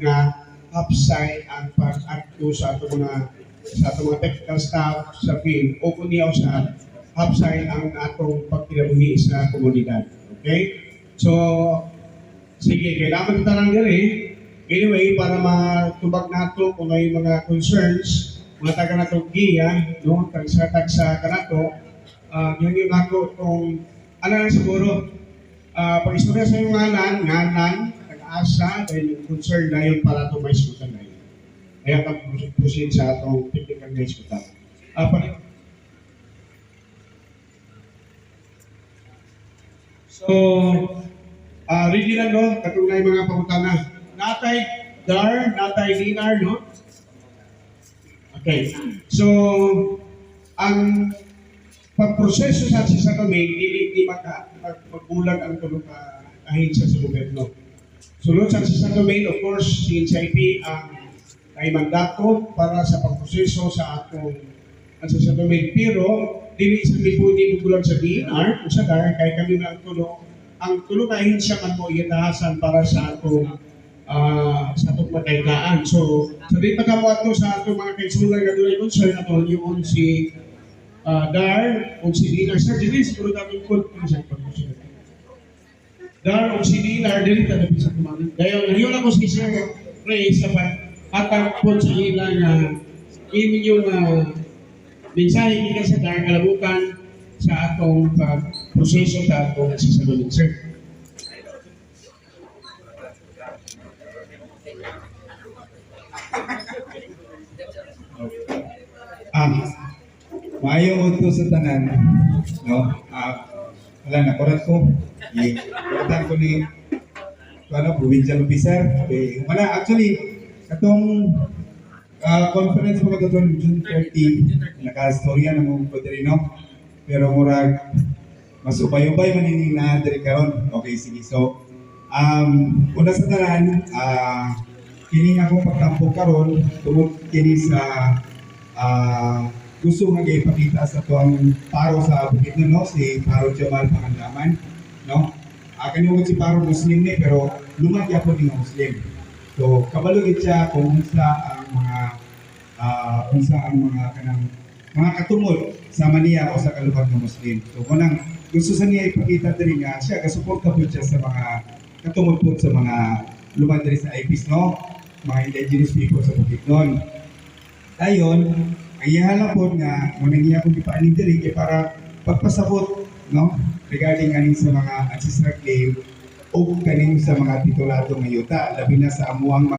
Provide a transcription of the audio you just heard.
nga upside ang pag-acto sa atong mga technical staff sa field o kundi sa upside ang atong pagkinabuhi sa komunidad. Okay? So, sige, kailangan kita lang diri. Anyway, para matubag nato kung may mga concerns, mga taga nato giya, no, tagsa kanato, yung ako kung ano lang siguro, pag-istorya sa iyong ngalan, nag-asa, dahil yung concern na yun para ito may iskutan na yun. Kaya ka proceed sa itong technical na iskutan. So, ready lang, no? Katulad mga pangutana. Natay Dar, natay Linar, no? Okay. So, ang pagproseso sa domain, hindi magbulag ang tulong ahensya sa gobyerno. Sulod sa domain, of course, si NCIP ang may mandato para sa pagproseso sa atong sa domain. Pero, dili sa lipunin bulag sa DNR, kung sa DAR, kaya kami na ang tulong ahensya man mo iatahasan para sa atong mataykaan. So, sa rin pagkamuat ko sa atong mga kaisulan na doon concern ato yung si Dar o si Dinar. Sir, dili siguro natin kung sa pag-usap. Dar o si Dinar, dili tayo sa kumain. Dahil ngayon ako si Sir Ray sa patang po sa ilang yung mensahe kita sa Dar kalabukan sa atong proseso sa atong sisalunin. Sir. Maayo uto sa tanan, no? Wala na korat ko. Koratan ko ni provincial officer. Wala, actually, katong conference mo katong June 30, naka-storya na mong Coderino. Pero murag, masupay-upay manining na diri karon. Okay, sige. So, una sa tanan, kini akong pagtampo karon tungod kini sa gusto nga ipakita sa tuwang paro sa Bukidnon, no? Si Paro Jamal Pangandaman, no? Kanyo si Paro Muslim ni pero lumaki ako ng Muslim. So kabalo gid siya kung sa ang mga kanang mga katungod sa maniya o sa kalugar ng Muslim. So kunang gusto sa niya ipakita diri nga siya gasuporta po siya sa mga katungod po sa mga luman diri sa IPs, no? Mga indigenous people sa Bukidnon. Ayon, ang iyahala po nga, munang iya kong ipaanin diri kay para pagpasabot, no? Regarding aning sa mga ancestral claim o kaning sa mga titulado ng yuta, labi na sa amuang